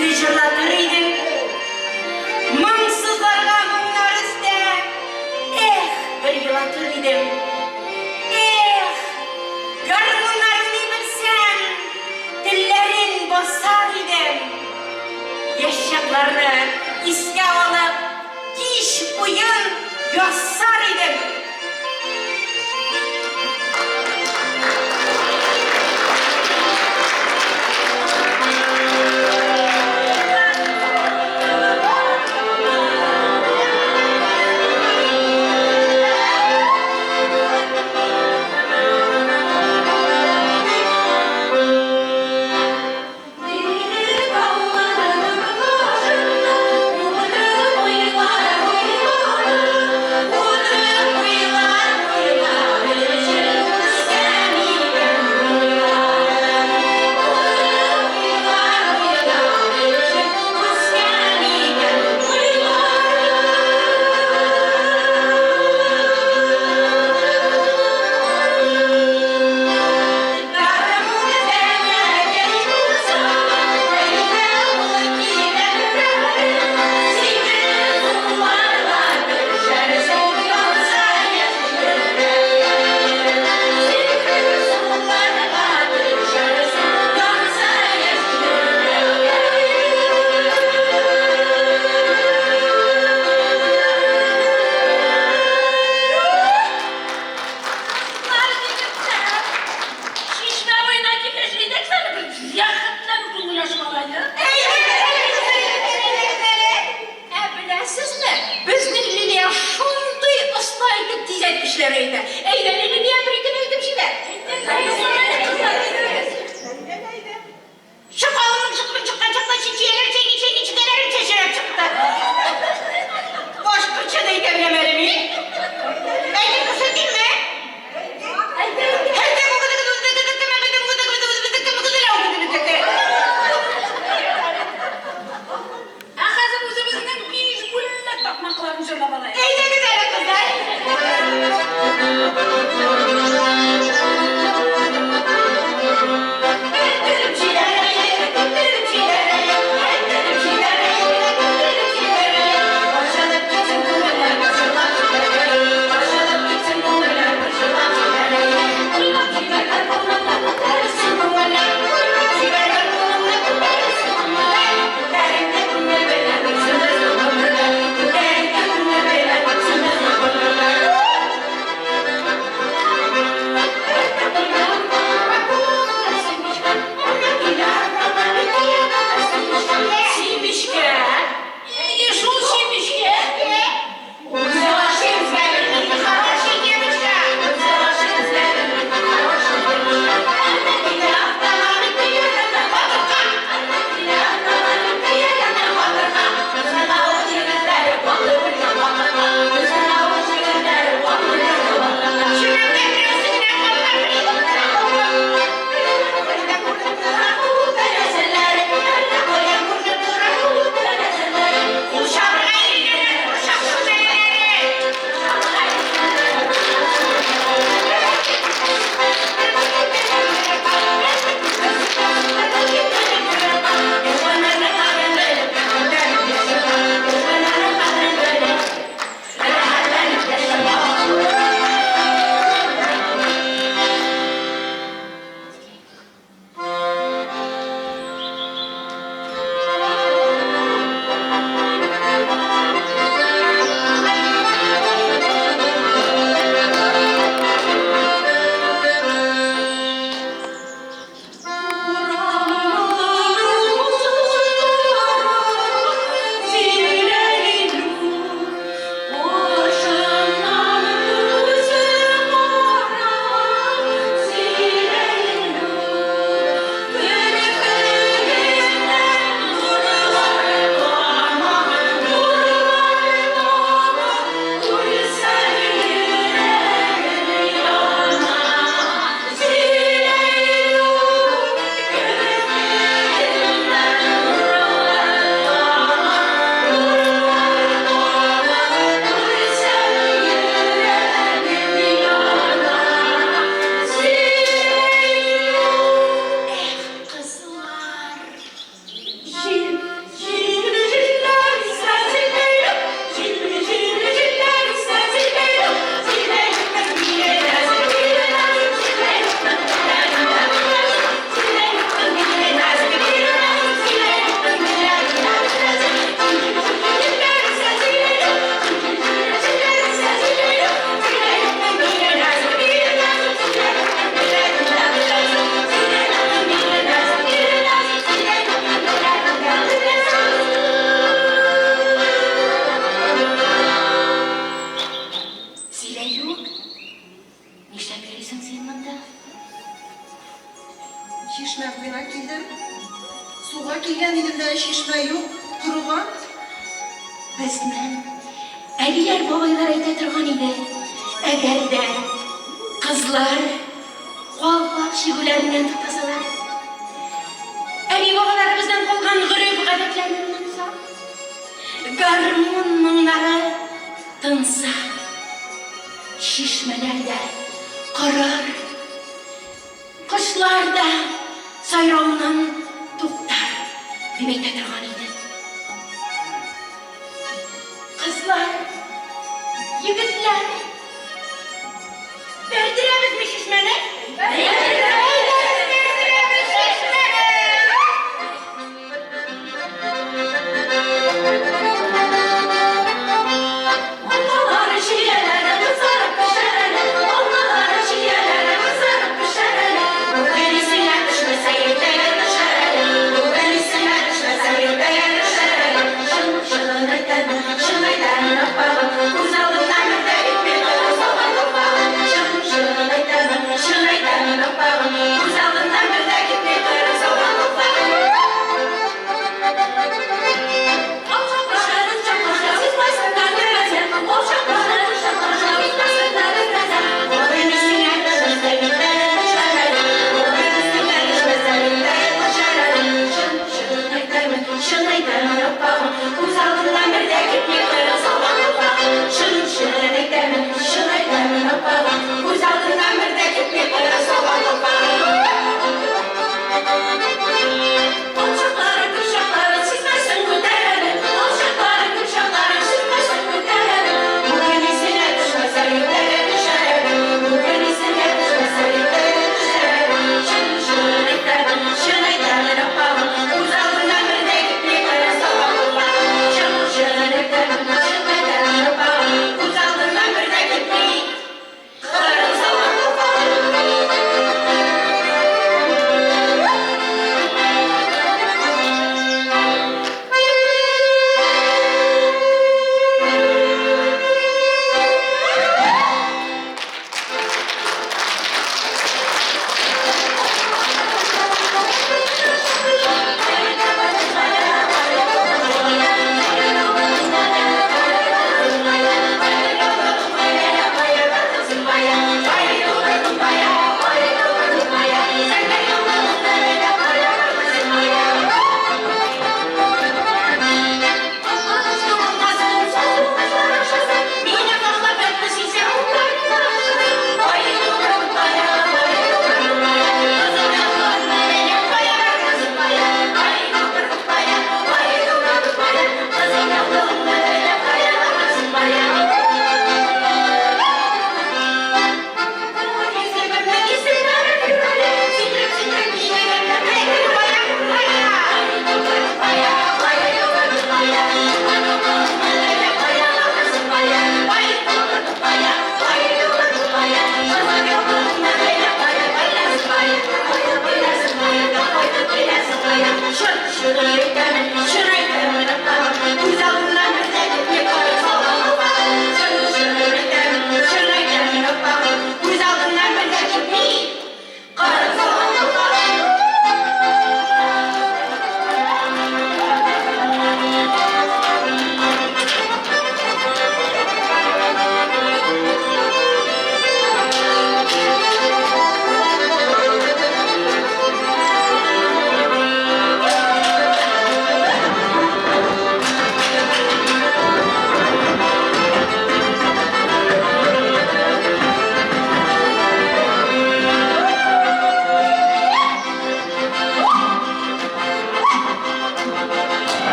Bizdi jırlatır idim. Mansızlarga bunlar iste. Bir yılatır idim. Garmunlarını bilsen, dillerin basar idim. Yaşaklarını iske alıp, diş boyun yossar idim. Eyle güzel kızlar. Нишләп йөрисең син монда? Чишмә буена килдем. Суга килгән идем дә чишмә юк, корыган. Безнең әбиләр бабайлар әйтә торган иде. Әгәр дә кызлар калпак чигүләреннән туктасалар, әби бабаларыбыздан калган гореф-гадәтләрне онытса, гармун моңнары тынса, чишмәләрдә корыр, кошлар да сайрауыннан туктар дип әйтә торган иде. Kızlar, yigitlar, verdiremizmi şişmeni? Verdiremiz şişmeni! Onların şiirlerini sarıp pişereli, onların şiirlerini sarıp pişereli. Bu belisine düşmese yirteye düşereli, bu belisine düşmese yirteye düşereli. Şın etten, Uzalından öteyip bir kız olan kapağı. Şın etten,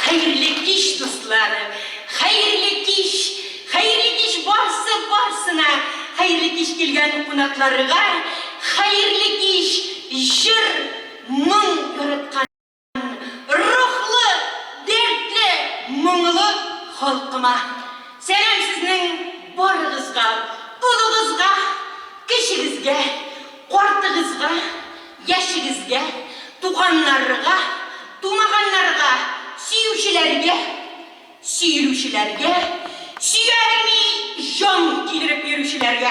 Hayırlı iş dostlarım, hayırlı iş, barsına, hayırlı iş gelgen konaklarına, hayırlı iş, jır, mın yaratkan, ruhlu, dertli, mыңlı halkıma. Selam sizin barınızga, bulunuzga, kişinizge, kortınızga, yaşınızga, tuğanlarına, tumağanlarına, siyirüşilerge, siyerimi jan kilirip yürüşilerge.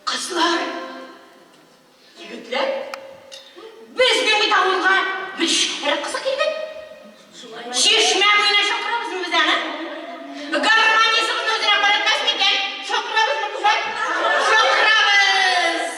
Kızlar, yigitler, bizden bir davulga bir şehre kısa girdik. Şişme boyuna şokra bizim bize ana. Garmaniyasımın özüne baratmaz mıyken şokra bizim kızlar? Şokra biz.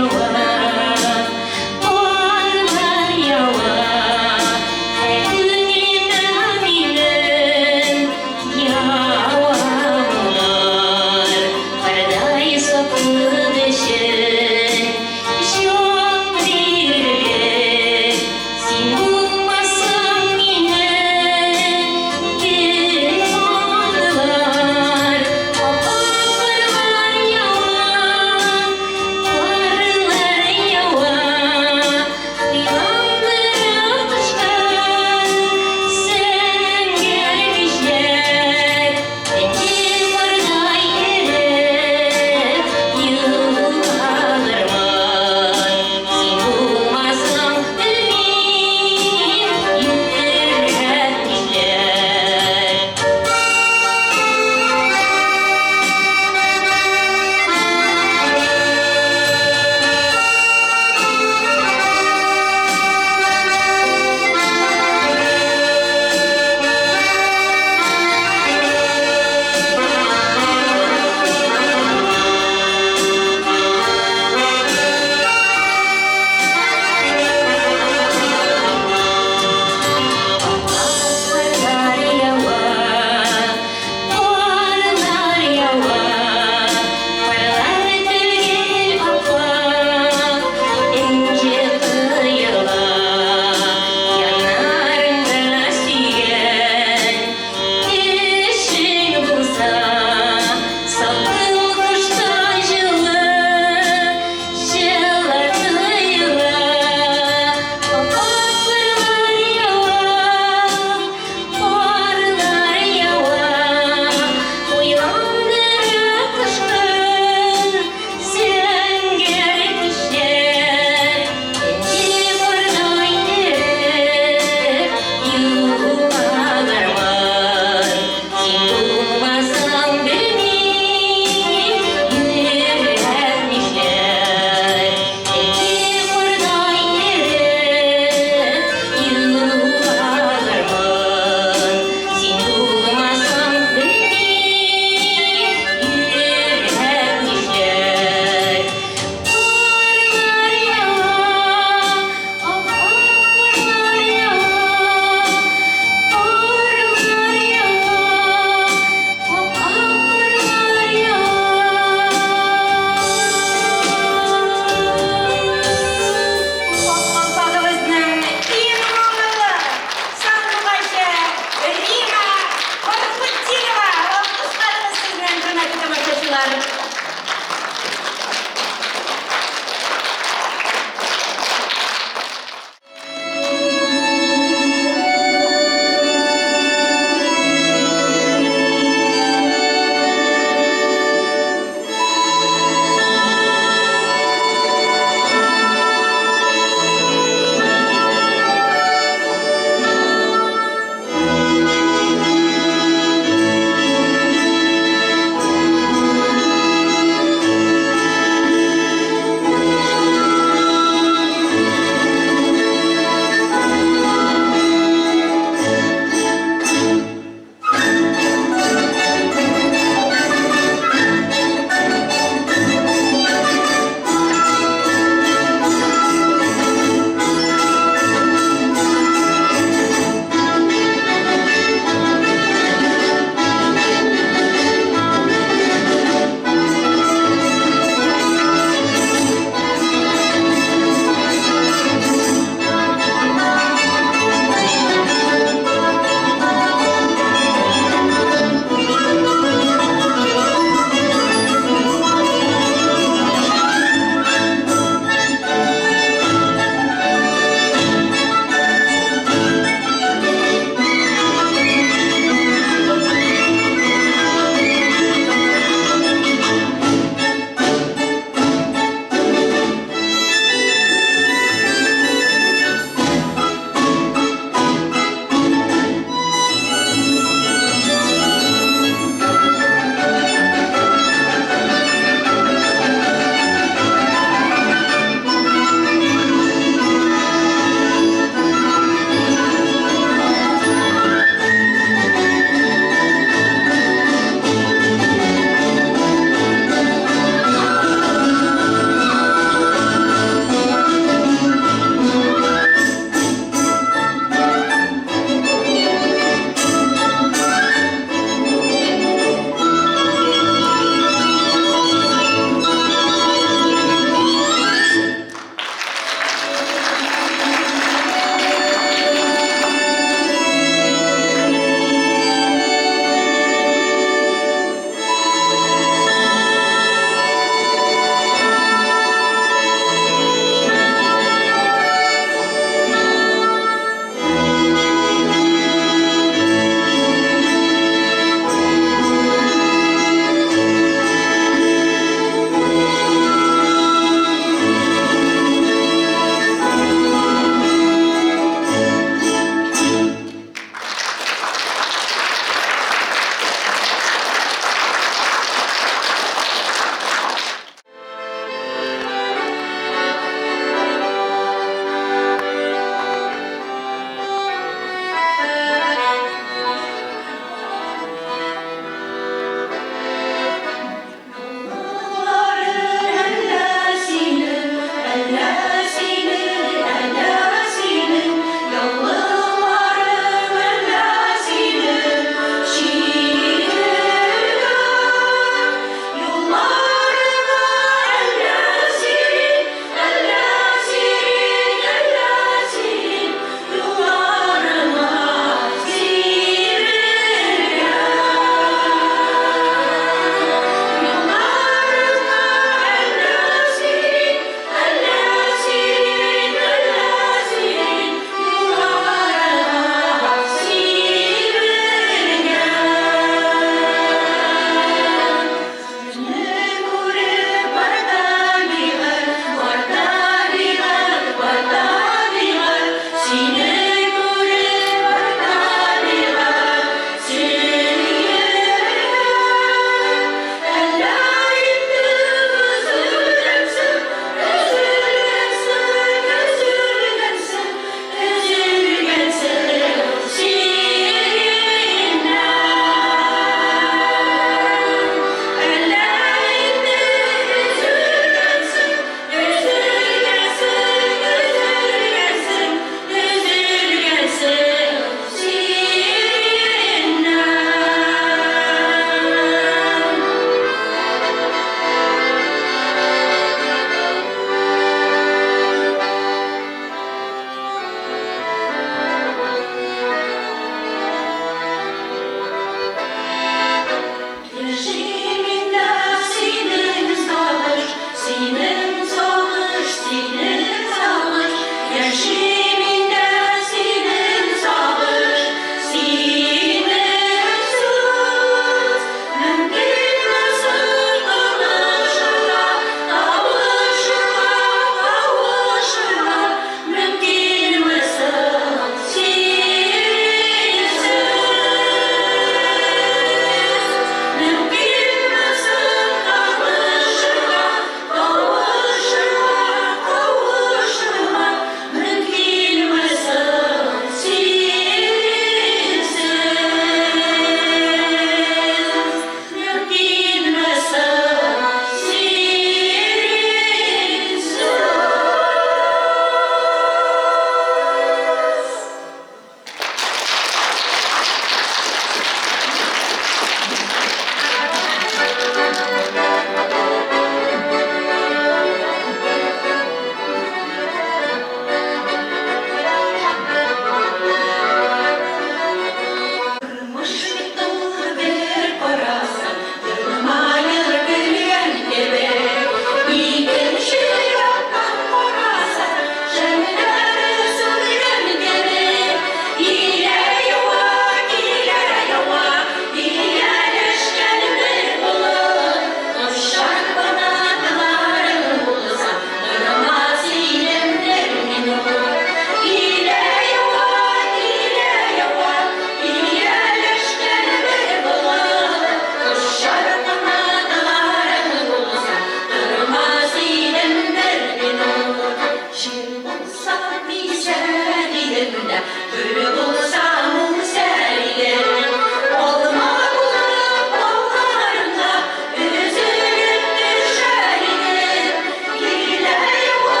bulsam güzel idim de, gül bulsam güzel idim. Olma bulup kollarında üzülüp düşer idim. Gile yuva,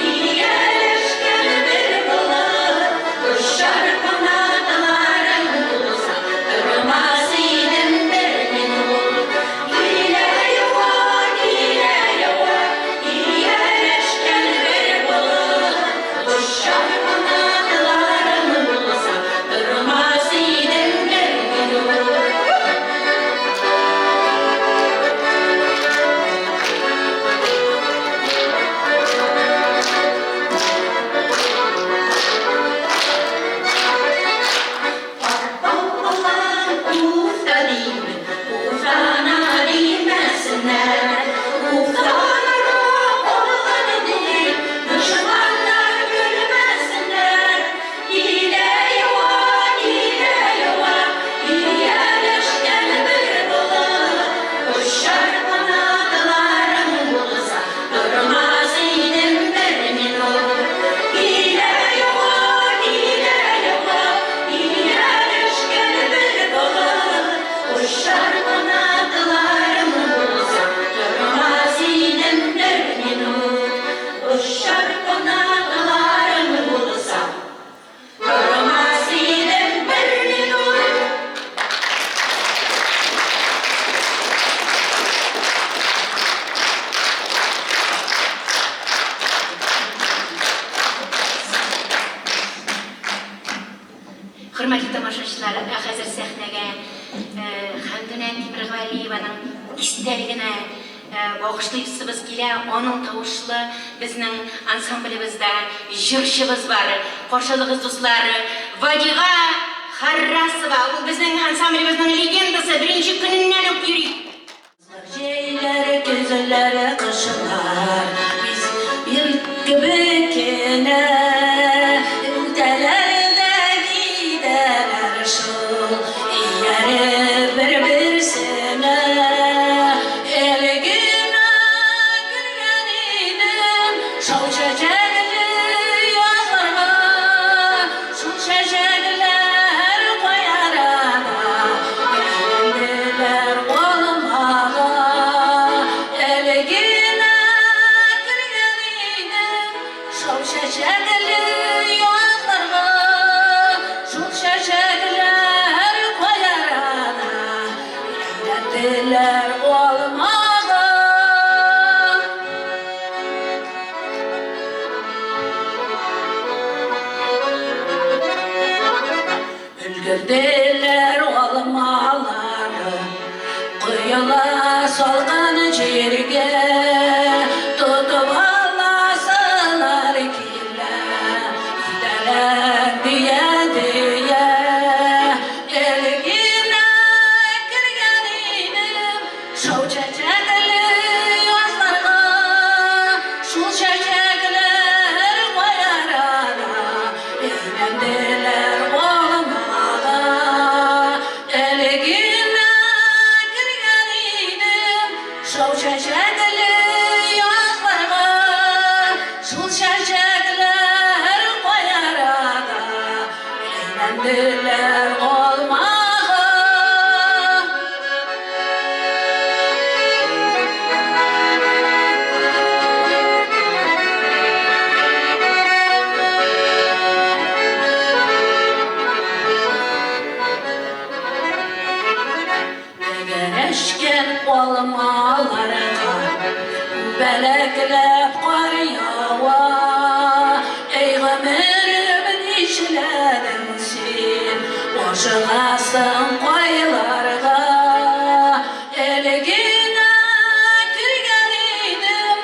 iyileşken bir bulut. Kuşlar kanatların bulsa, durmaz idim bir minut. Gile yuva, iyileşken bir bulut. Kuşlar kanatların bulsa, durmaz idim bir minut. Babbalar uftalayım, uftana değmesinler. Uftalara olanı değil, düşmanlar gülmesinler. Hile yuva, iyileşken bir bulut. Kuşlar kanatlarını bulsa, durmaz idim bir minut. Hile yuva, iyileşken bir bulut. Kuşlar kanatlarını bulsa, durmaz idim bir minut. Kuşlar kanatlarını bulsa, durmaz idim bir minut. Hürmetli tamaşaçılar, hazır sahnege Hamdune Timurgaliyevaның истәлегенә багышлыйбыз килә. Аның тавышлы безнең ансамблебездә җырчыбыз бар. Каршылыгыз дуслар, Вадига Харрасова. Ул безнең ансамблебезнең легендасы. Беренче көннән үк йөри. Җәйләре, көзләре кышылар. Biz bir göbekene ültelerde giderler şul. Yere birbirine elgine gülgeninim. Şol çiçekli yazlarına, şol çiçekler koyar ana. Eğlendiler olmağa, elgine gülgeninim. Şol çiçekli yazlarına, şol çiçekler koyar ana. Eğlendiler olmağa. Ülgürdüler olmaları, kıyıla salgan cirge, tutup alasılar kile, gideler diye diye. Elgine girgeninim, şov çiçekli yazlarına, şul çiçekler koyar ana. Eğlendiler olmağa, elgine girgeninim. Şov çiçekli yazlarına, şul çiçekler koyar ana. Eğlendiler olmağa. Güneşken olmalarına beleklep kar yağar. Ey ömrümün işledinsin, boşuğasın koylarga. Elgine girgeninim,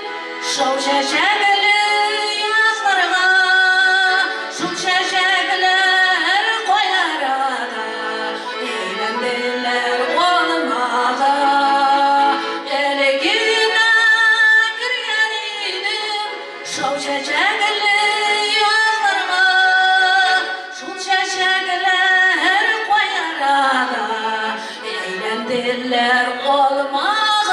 şov çiçekli yazlarga, şul çiçekler koyar ana. Eğlendiler olmağa, elgine girgeninim. Şov çiçekli yazlarga, şul çiçekler koyar ana. Eğlendiler olmağa,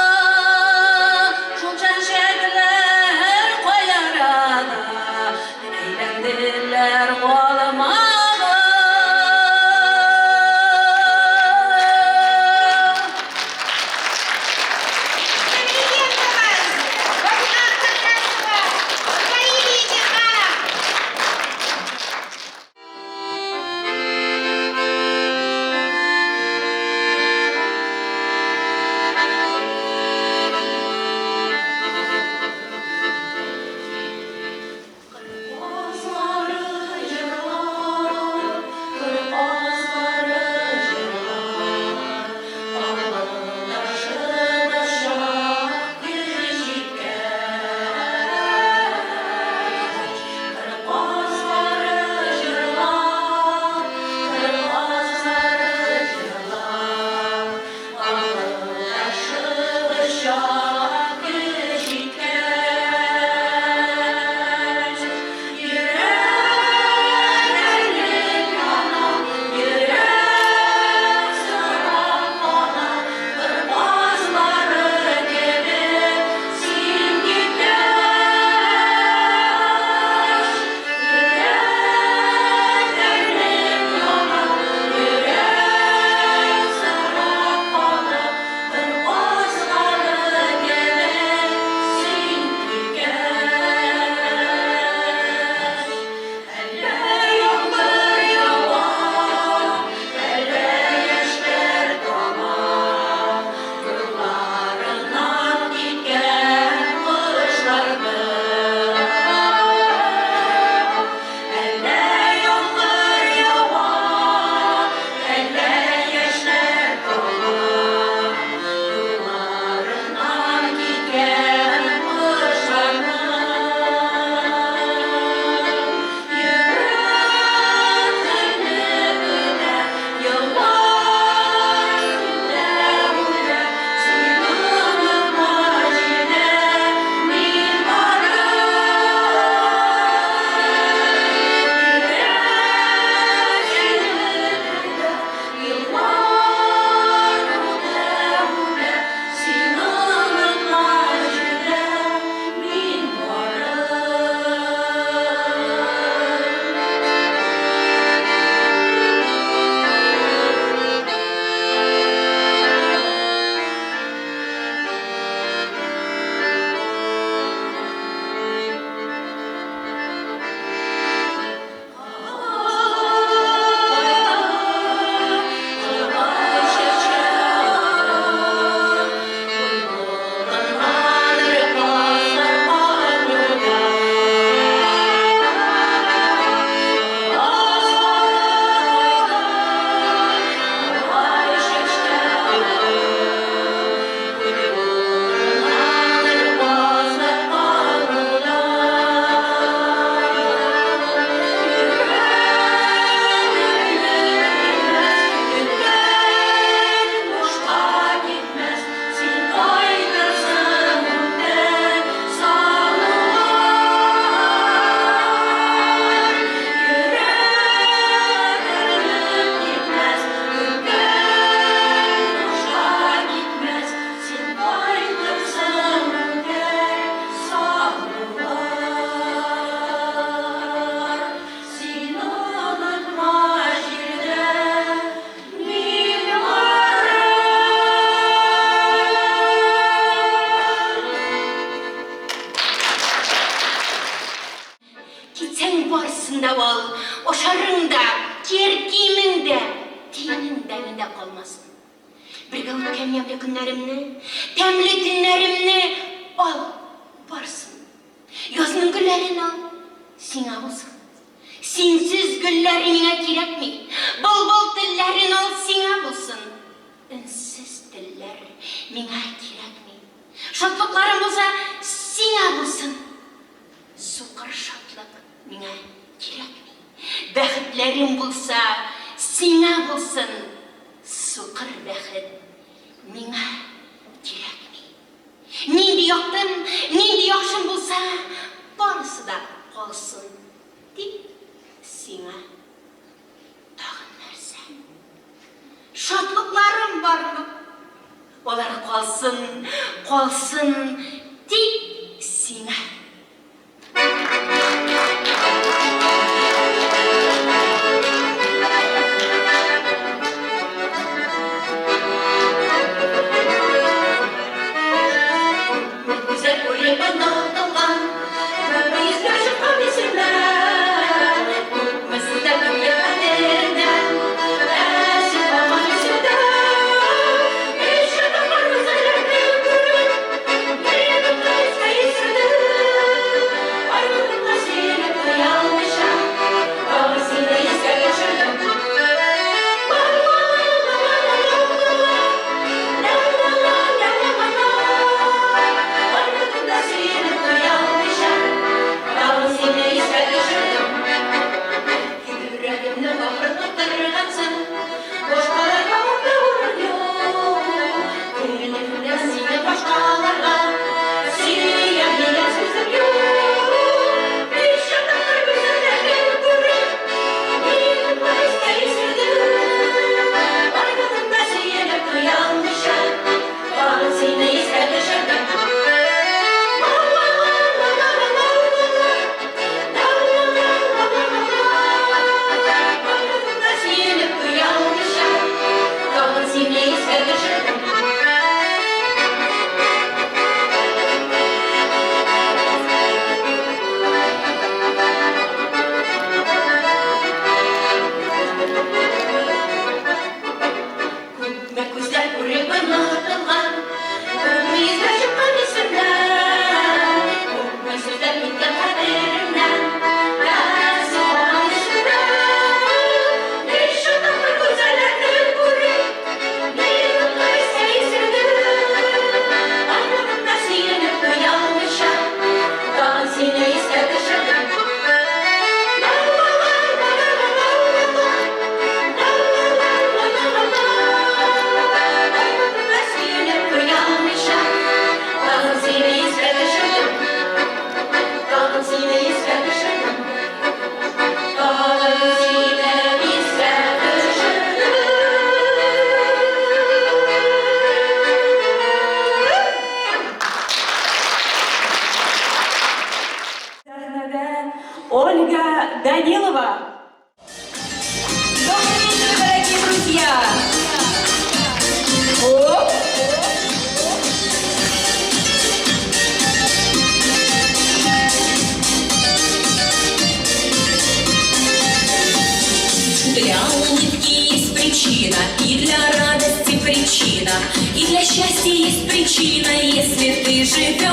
şul çiçekler koyar ana. Sen varsın da ol, oşarın da, kerkimin de, tinin de kalmasın. Birge ötken yemli günlerimni, temli günlerimni al, varsın. Yazının güllerini al, sina olsun. Sinsiz güllerimine kirekmi, bol bol dillerin al, sina olsun. Insiz diller mine kirekmi. Şatlıklarım olsa, sina olsun. Soqır şatlık mine kirekmi. Bəxtlerim bulsa, sina bulsun. Soqır bəxt mine kirekmi. Nindi yoqdum, nindi yoqşım bulsa, barısı da qalsın. Dip sina tağın нәрсе. Şatlıklarım barlık, olar qalsın, dip sina. Ольга Данилова. Добрый вечер, дорогие друзья. Оп. Для улыбки есть причина, и для радости причина, и для счастья есть причина, если ты живешь.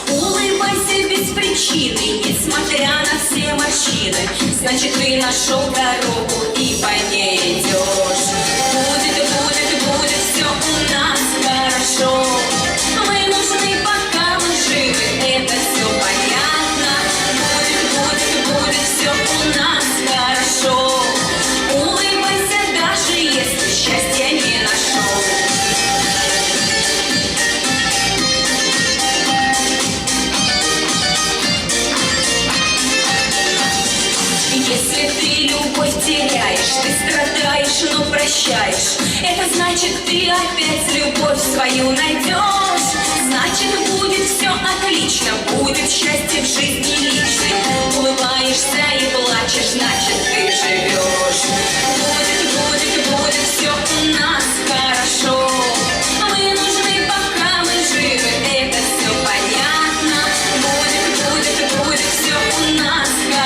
Улыбайся без причины, несмотря на все морщины, значит ты нашел дорогу и по ней идешь. Будет все у нас хорошо. Мы нужны, пока мы живы, это все понятно. Будет все у нас хорошо. Улыбайся, даже если счастья не нашел. Если ты любовь теряешь, ты страдаешь, но прощаешь, это значит, ты опять любовь свою найдешь. Значит, будет все отлично, будет счастье в жизни личной. Улыбаешься и плачешь, значит, ты живешь. Будет все у нас хорошо. Мы нужны, пока мы живы, это все понятно. Будет все у нас хорошо.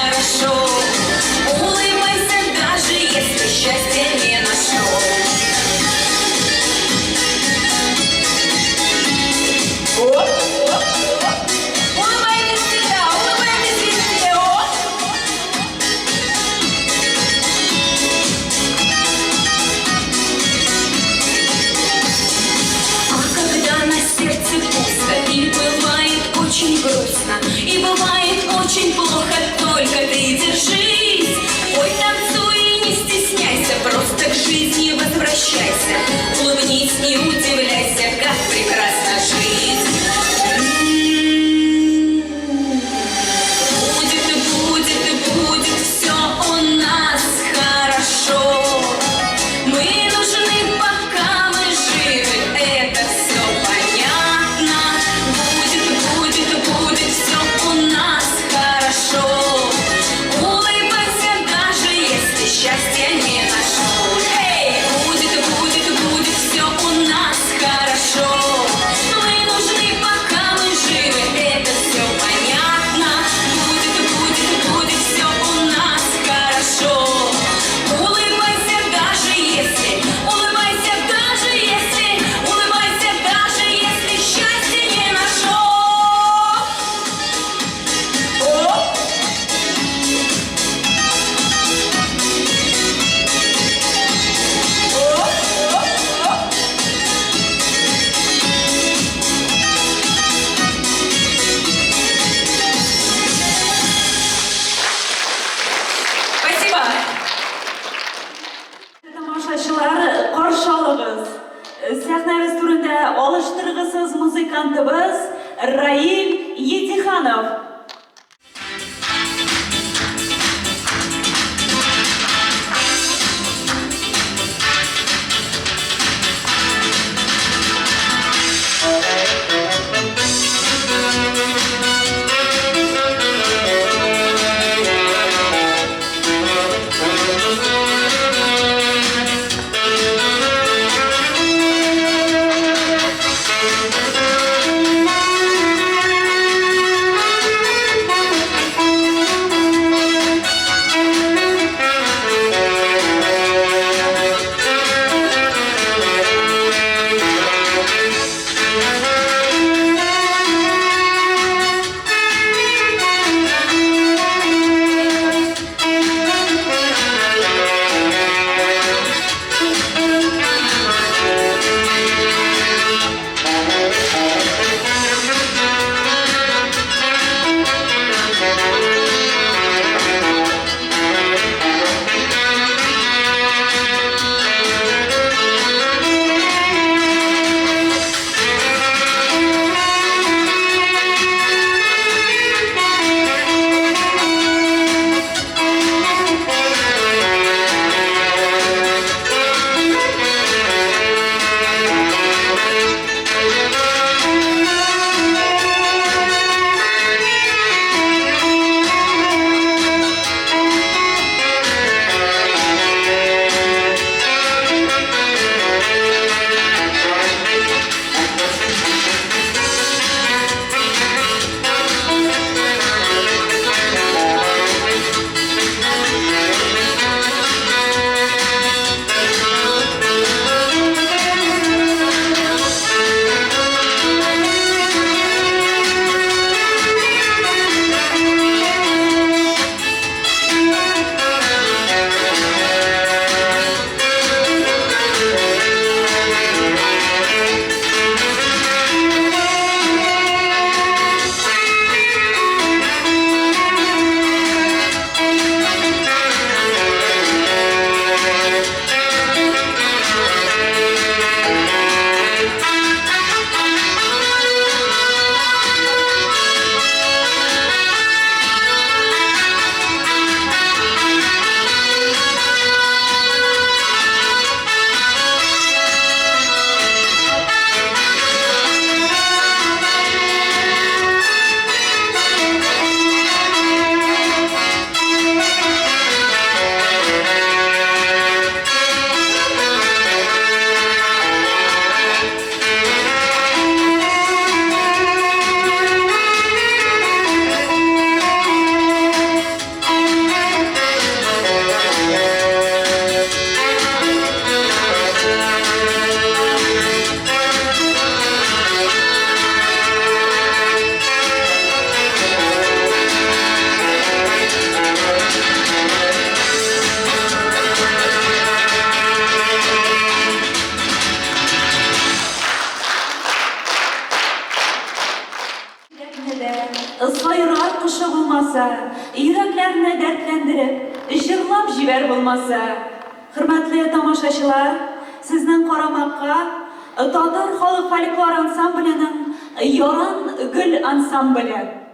olmasa, yüreklerini dertlendirip, jırlap jiber bulmasa. Hürmetli tamaşaçılar, sizden koramakka Tadır Xalq Folklor Ansamblinin Yoran Gül Ansambli.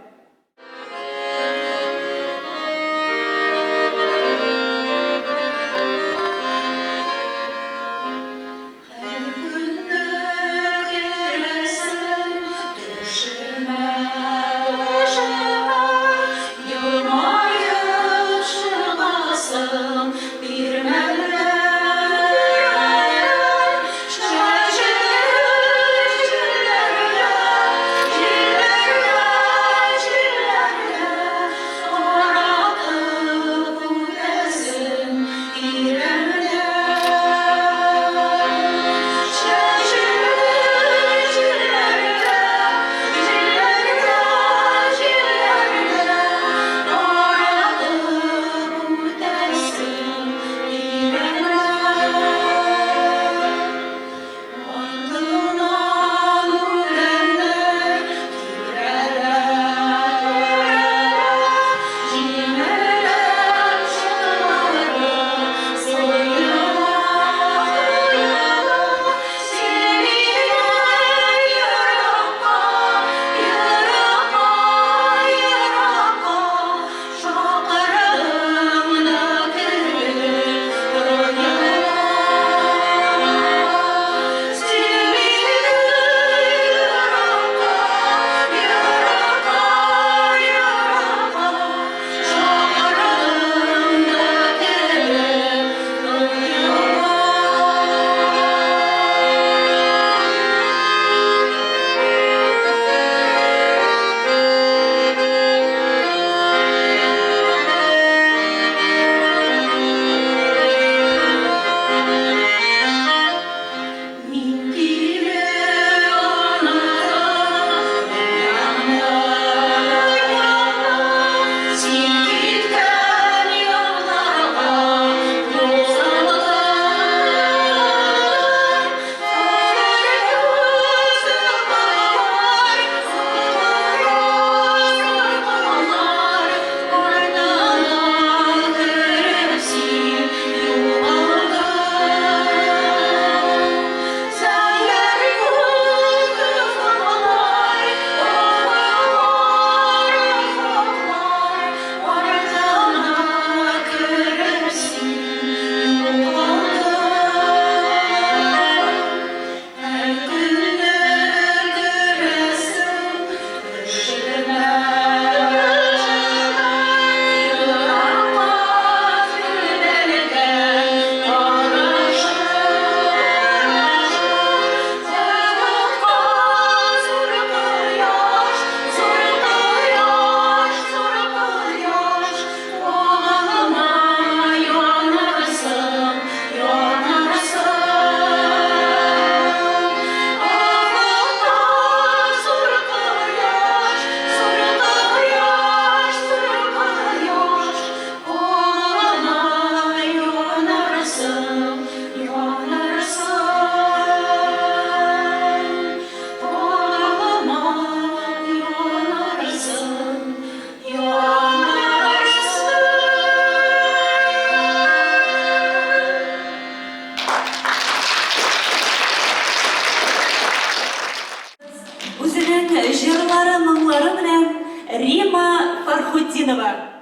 Jırları, mınları bilen Rima Farhutdinova.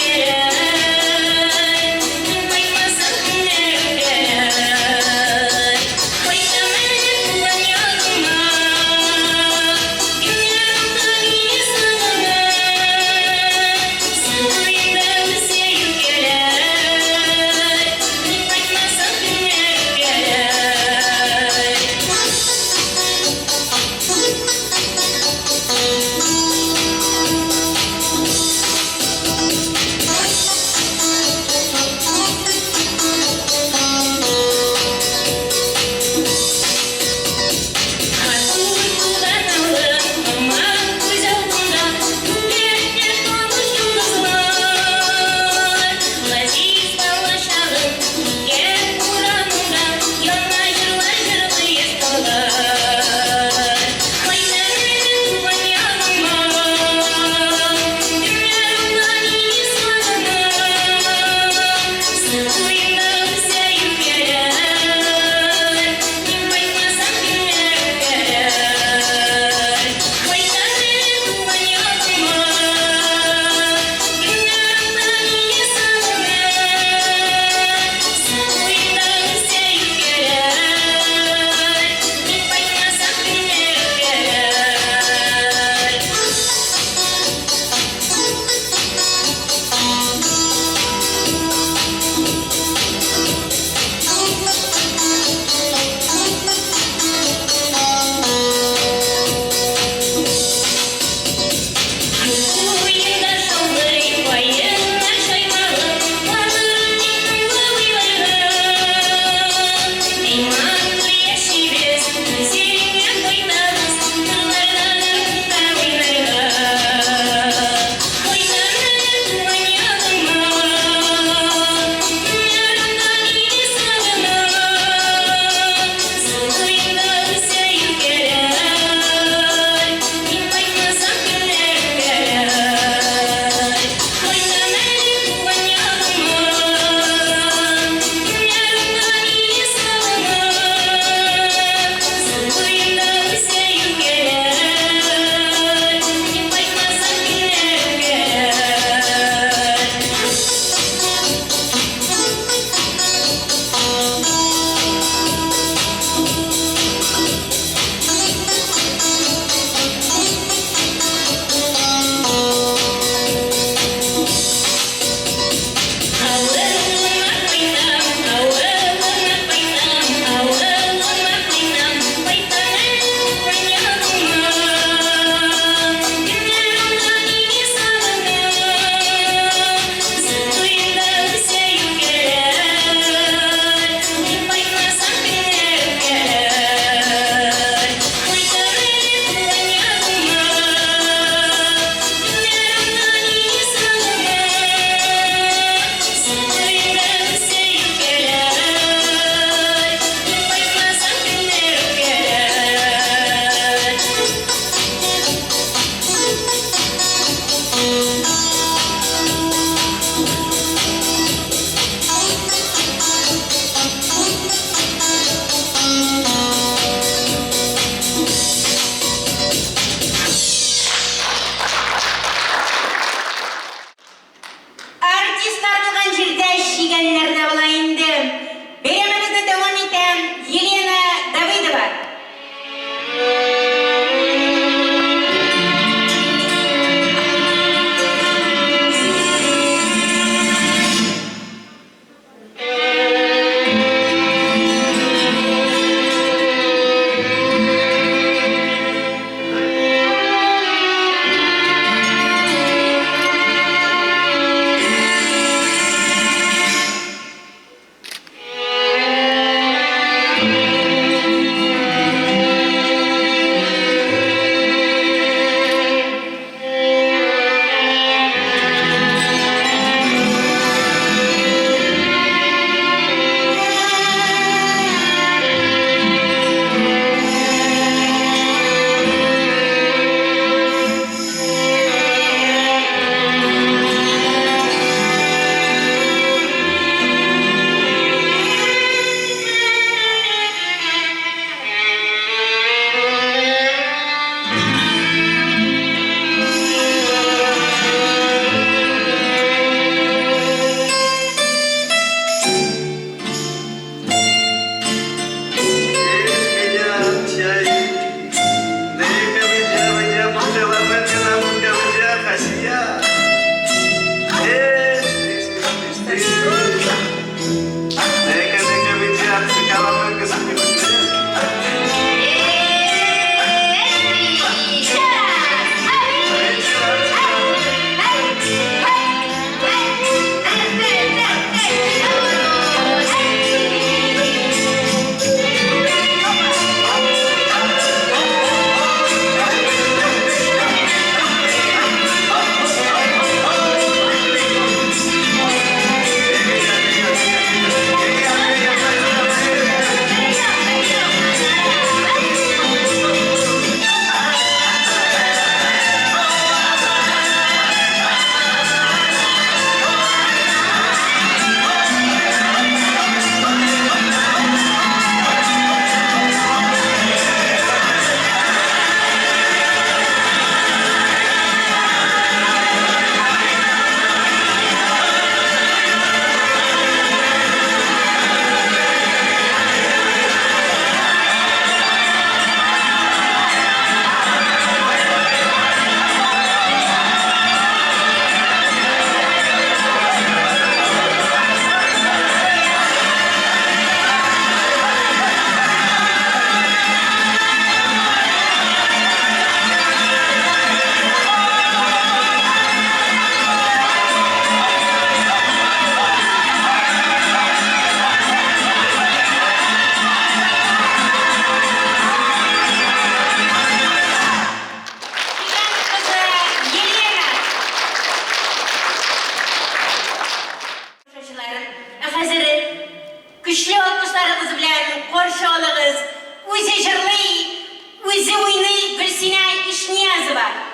You barşalığız. O'zi jırlay, o'zi o'ynay Gulsina Ishniyazova.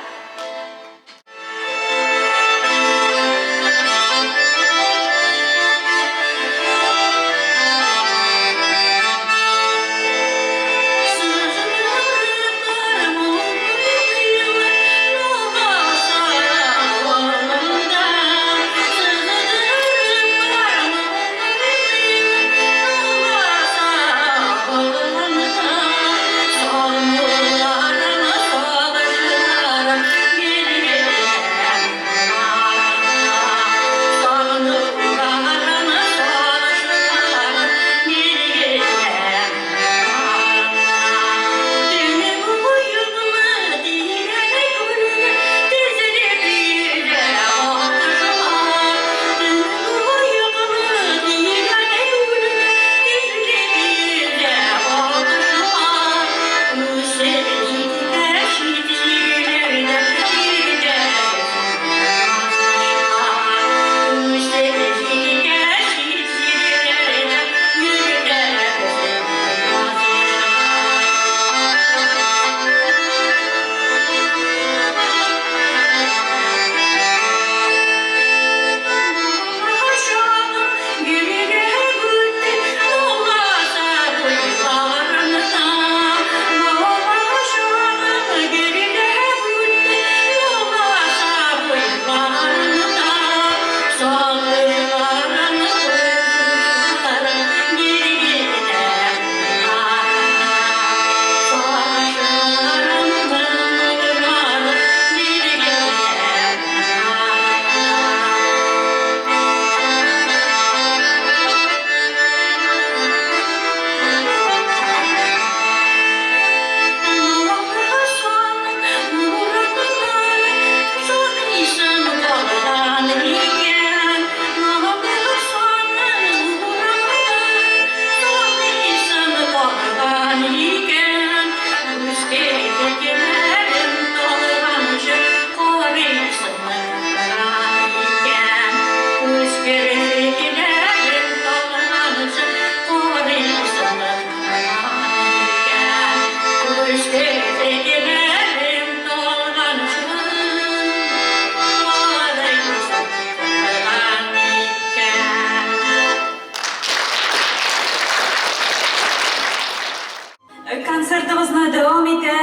Konsertimizne devam ete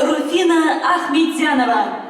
Rufina Ahmedjanova.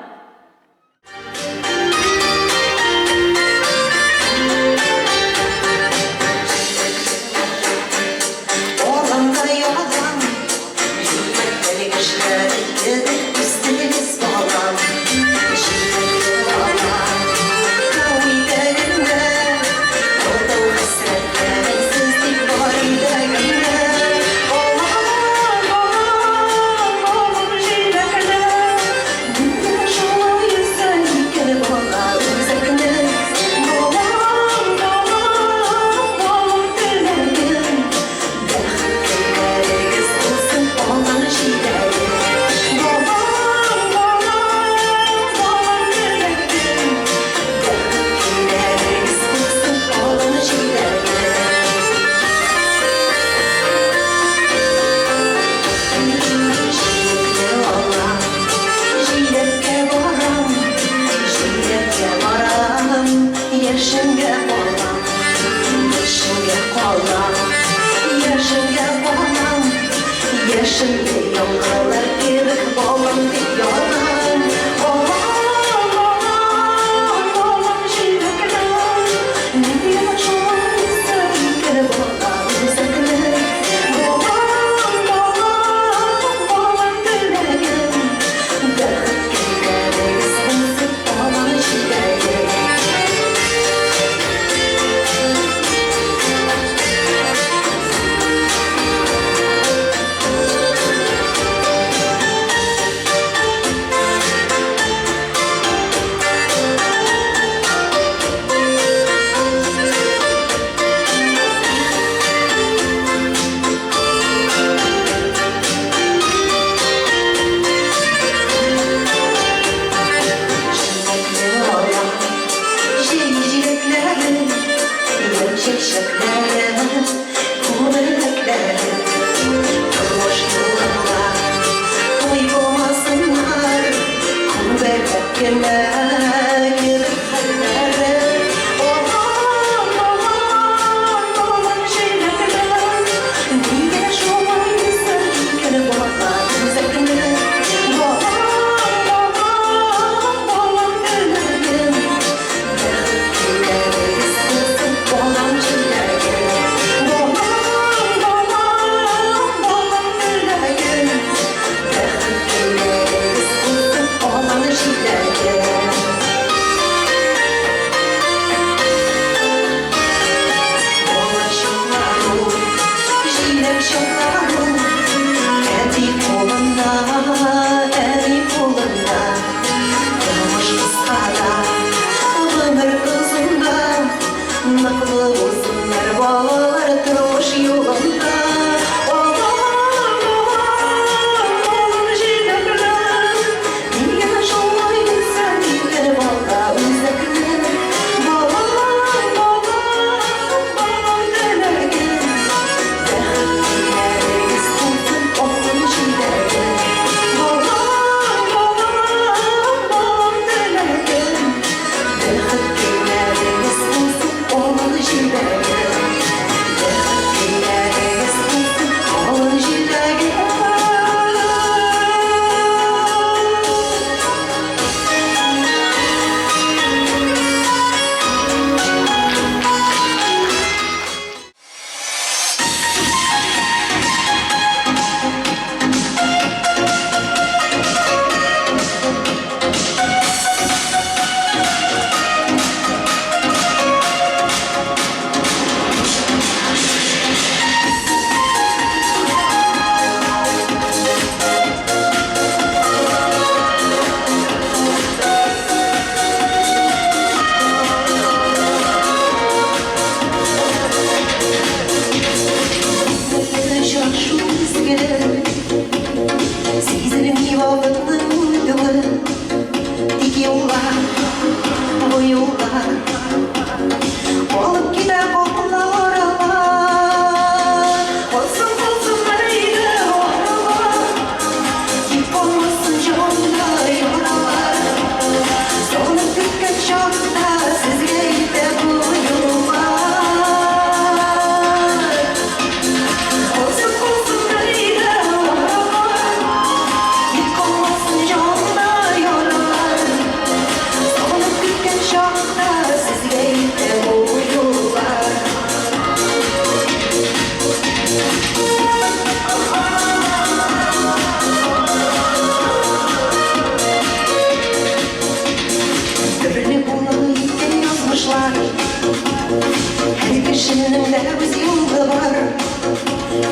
Her kişinin de öz yolu var.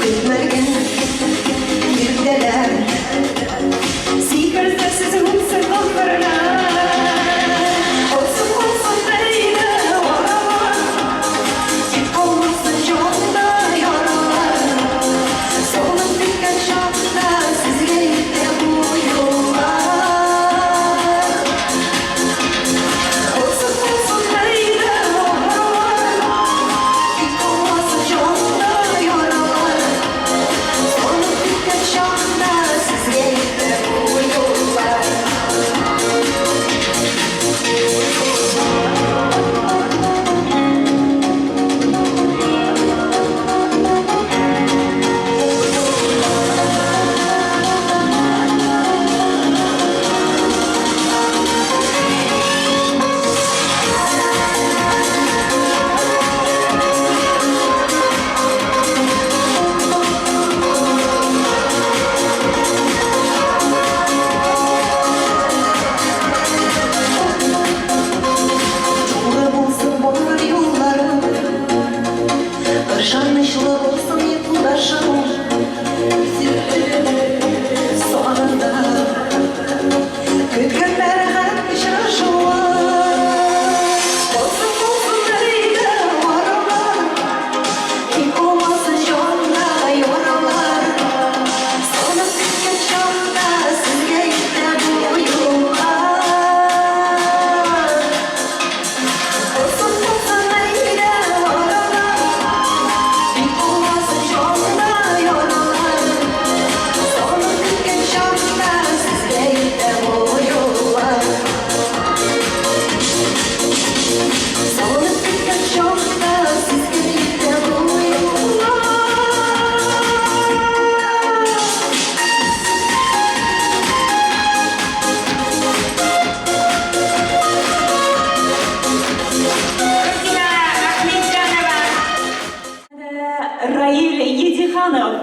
Bilmergen birdeler. Сикарда се звуца кохварна. Olsun olsun beyde oralar. Git olmasın yolda yaralar. Solun dikkat şapta sizge de bu yollar. Olsun olsun beyde oralar. Git olmasın yolda yaralar. Solun dikkat şapta sizge de bu yollar. Doğru bulsun boğar yollarım. Barışanmışlı olsun yoldaşım. Sonunda Kötkenler hep şaşılar. Olsun olsun nerede varalar. Kim olmasın yolda yoralar. Sonra tüket yolda sizge de bu yollar. Olsun olsun nerede varalar. Kim olmasın yolda yoralar. Sonra tüket yolda sizge de bu yollar. Sonra tüket yolda sizge de bu yollar. Rufina Ahmetcanova. Раиль Едиханов.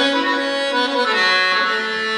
Thank you.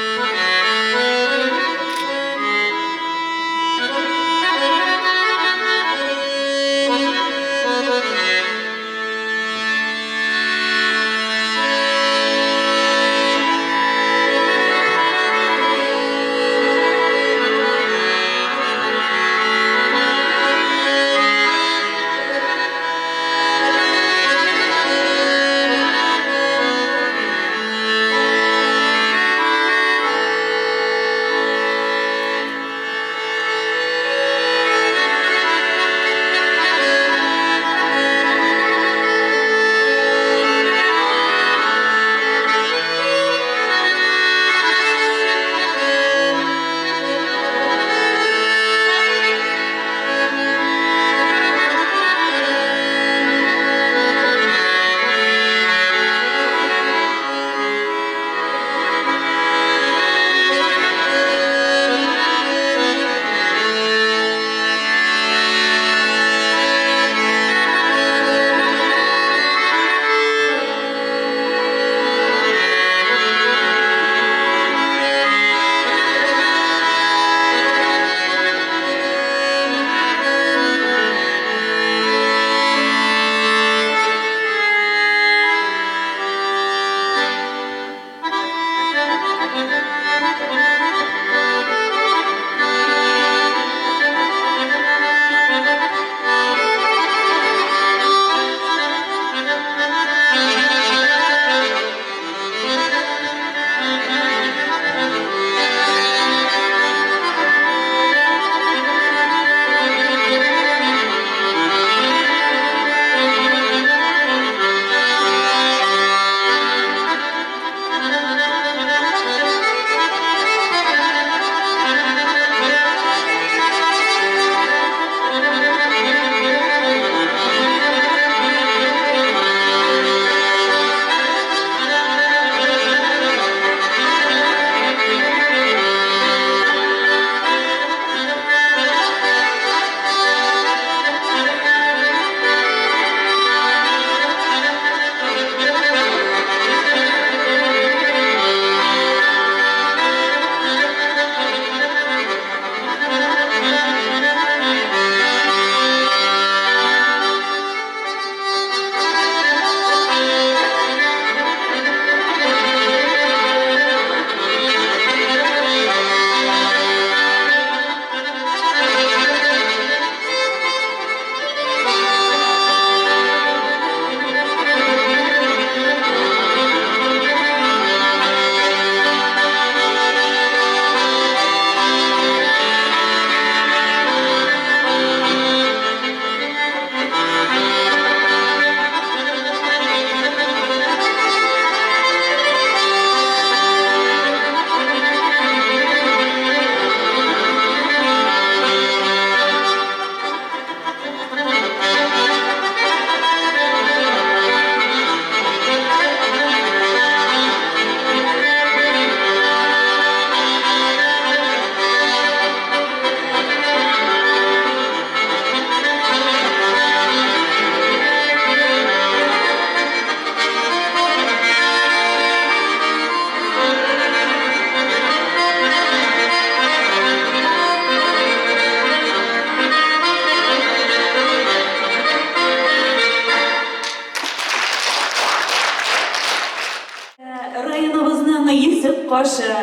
Yüzük Koşu,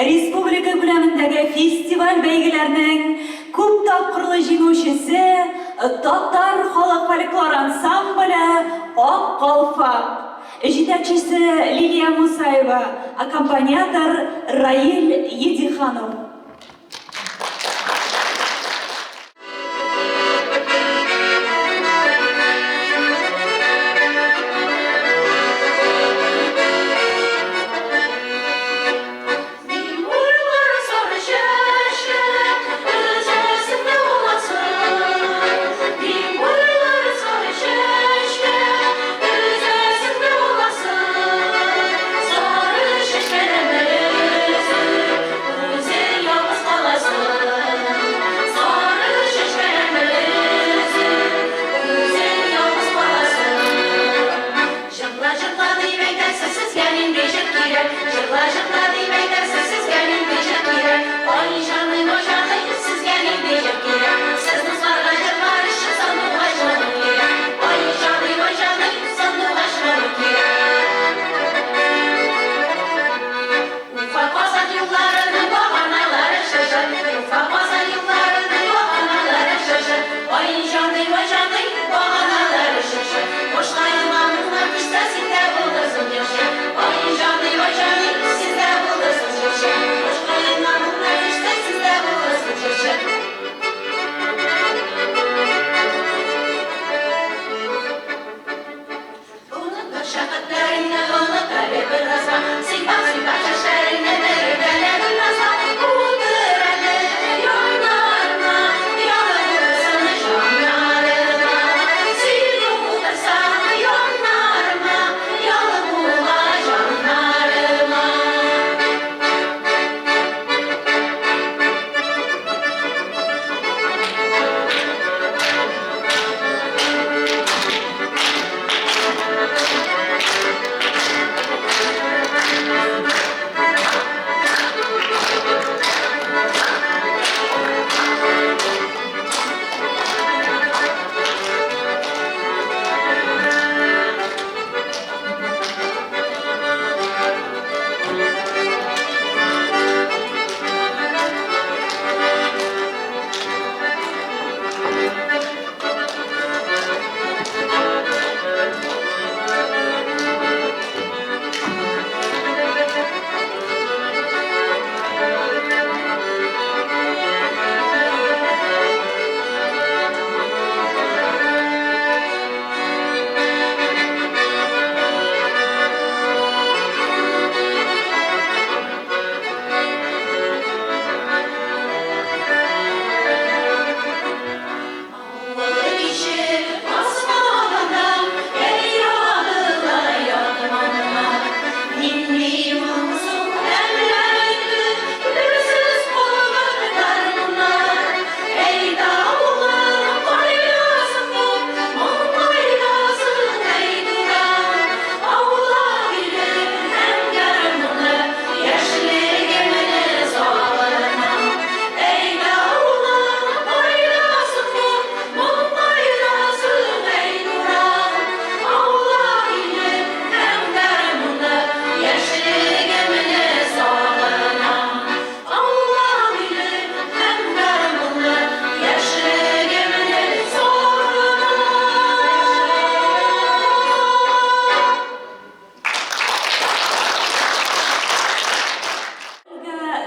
Respublika ko'lamidagi festival beygilerinin ko'p topqirli jenguvchisi, Tatar xalq folklor ansambli Oq Qalpoq, yetakchisi Liliya Musayeva, akkompanyator Rail Yedixanov.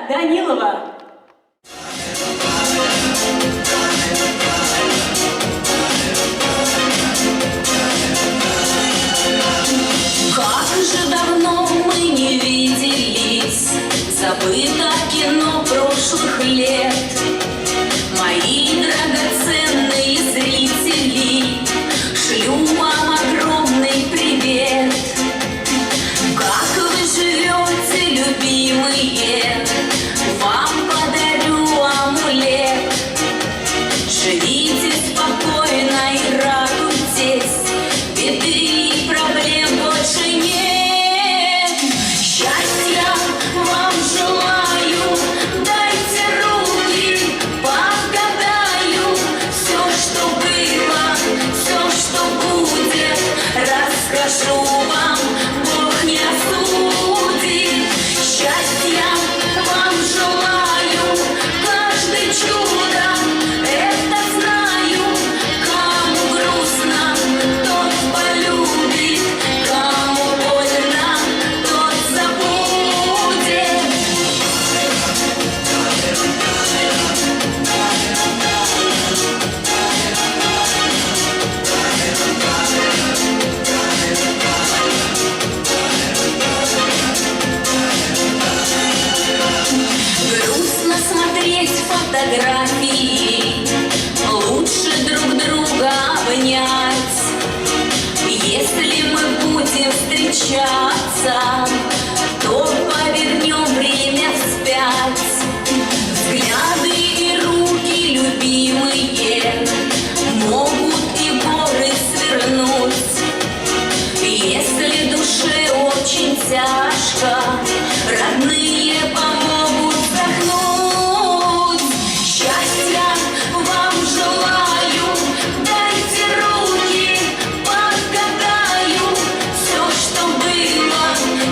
Данилова. Как же давно мы не виделись, забыто кино прошлых лет. Мои драгоценные зрители, шлю вам огромный привет. Как вы живете, любимые, вам подарю амулет. Живите спокойно и радуйтесь, беды и проблем больше нет. Счастья вам желаю, дайте руки, погадаю, встречаться, то повернем время вспять. Взгляды и руки любимые могут и горы свернуть. Если душе очень тяжко, родные помогут вздохнуть. Счастья вам желаю, дайте руки, подгадаю. Все, что было,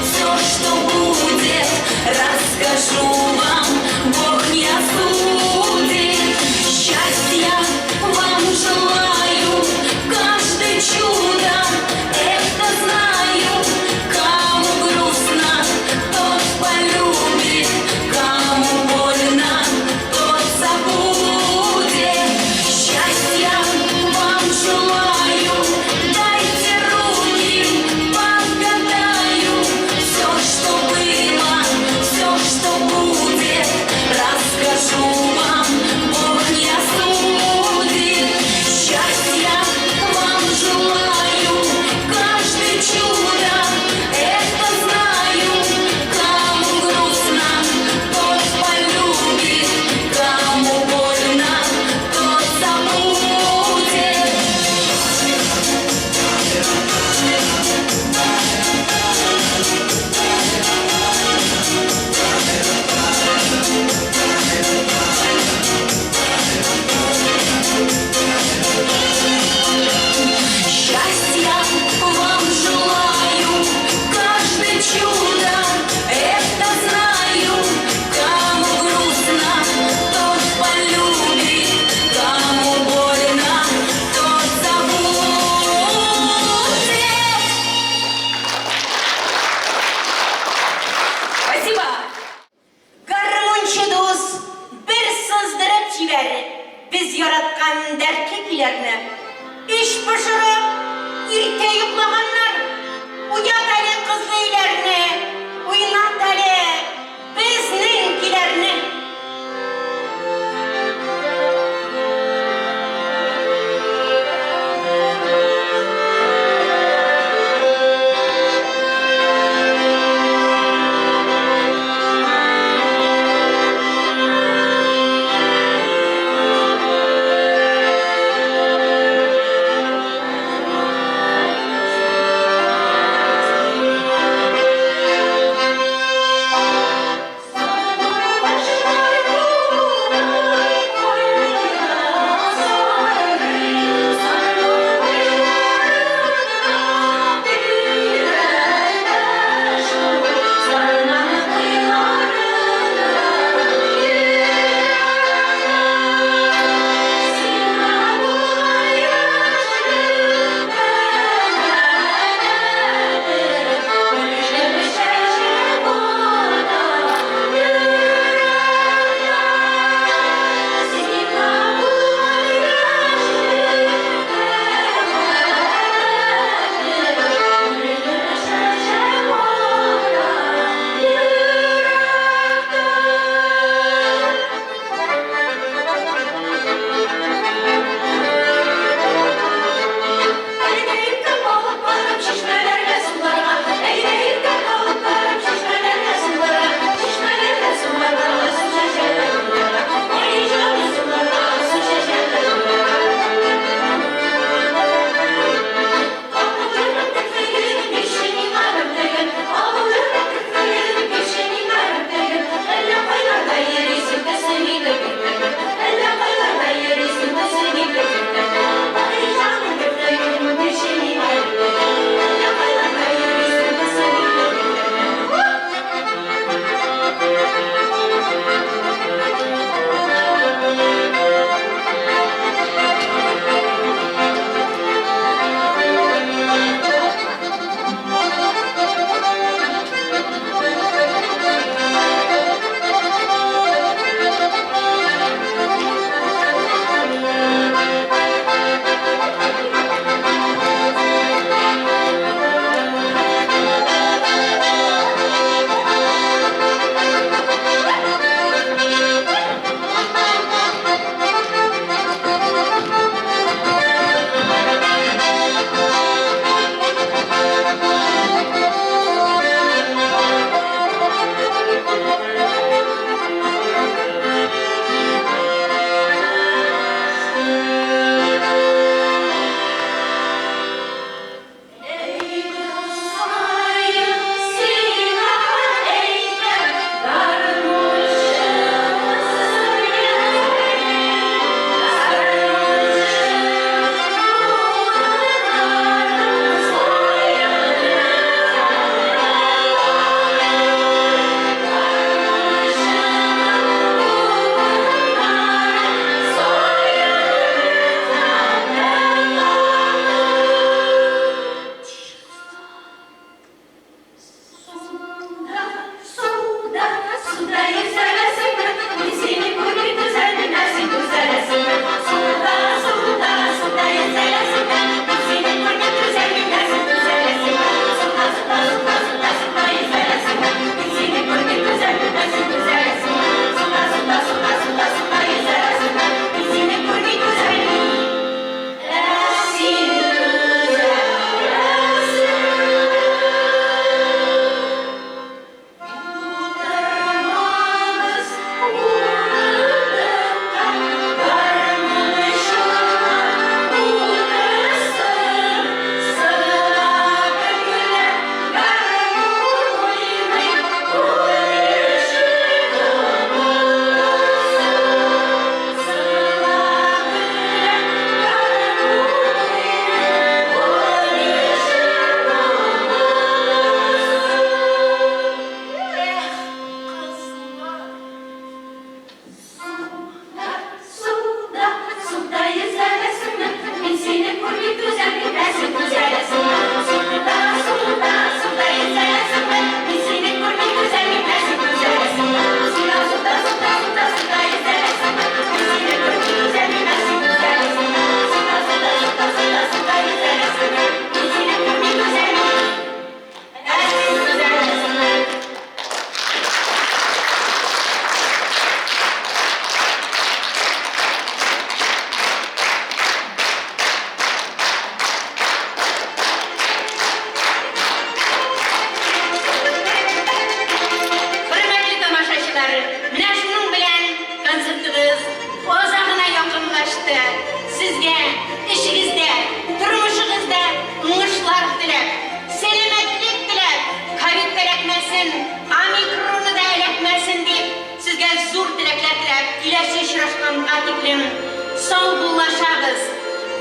все, что будет, расскажу вам, Бог не осудит. Счастья вам желаю, каждое чудо, это знаю. Кому грустно, тот полюбит, кому больно, тот забудет. Счастья вам желаю, дайте руки, подгадаю. Все, что было, все, что будет, расскажу вам, Бог не осудит. Счастья вам желаю, каждое чудо, это знаю. Кому грустно, тот полюбит, кому больно, тот забудет. Счастья вам желаю, каждое чудо, это знаю. Кому грустно, тот полюбит, кому больно, тот забудет. Спасибо. Гармончы дус, bir sızdırıp çiver, biz yaratkan derkeklerine. İş pişirip, irte yuklaganlar, uyat ali kızlıylarını, uynat ali bizninkilerini.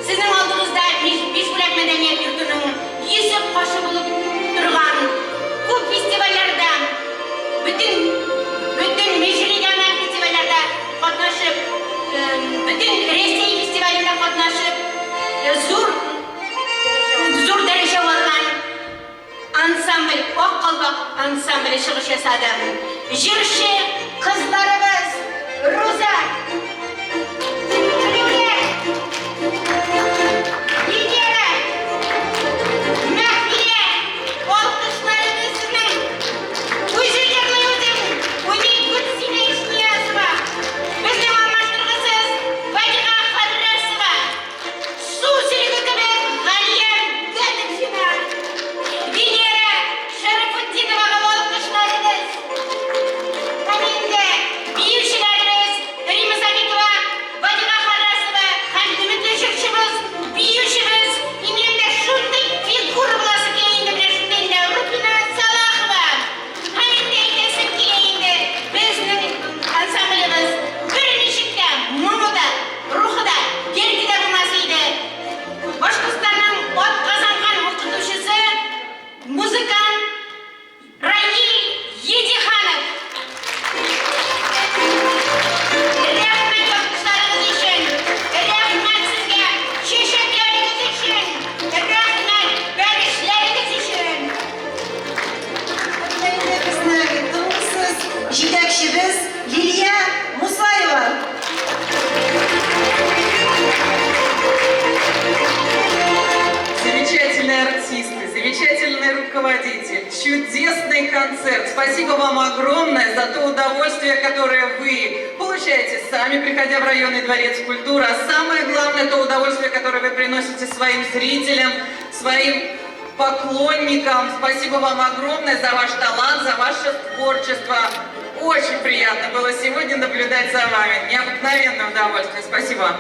Sizin aldığınızda Bişbulak Medeniyet Yurdu'nun yüzü başı bulup durgan bu festivallerde bütün meclis genel festivallerde katlaşıp bütün Resey festivalinde katlaşıp zor derece olan ansambl, ok kalbak ansambli çıkış yasadı. Jürşi kızlarımız Ruza, Lüle, Lidere, Mehdiye, alkışlarınızın Uyuşucaklıydın, Unik Kutsine İşniyazıva, Bizim anlaştırgısız Vadiga Harrasıva, Su Sirgütübe Galiyem Gıdıksına, Lidere Şerifettinova alkışlarınız, Halinde büyüşlerimiz Rima Sabitova, Vadiga Harrasıva, hem Dimitri Şırçımız, büyüşümüz, İngilizce şunday figür bulası keyinde, şundayında Rupina Salahova, Halinde edesim keyinde, bizning ansamblimiz bir nişikte, mumuda, ruhuda, gergide bulmasıydı. Boşkıstan'ın ot kazangan okutuşusu, muzikant Rail Yedikhanov. Rahmet alkışlarınız için, rahmet sizge, çeşitleriniz için, rahmet verişleriniz için. Endi bizni tumusiz yetakchimiz Liliya Musayeva. Замечательные артисты, замечательный руководитель, чудесный концерт. Спасибо вам огромное за то удовольствие, которое вы получаете сами, приходя в районный дворец культуры, а самое главное, то удовольствие, которое вы приносите своим зрителям, своим поклонникам. Спасибо вам огромное за ваш талант, за ваше творчество. Очень приятно было сегодня наблюдать за вами. Необыкновенное удовольствие. Спасибо вам.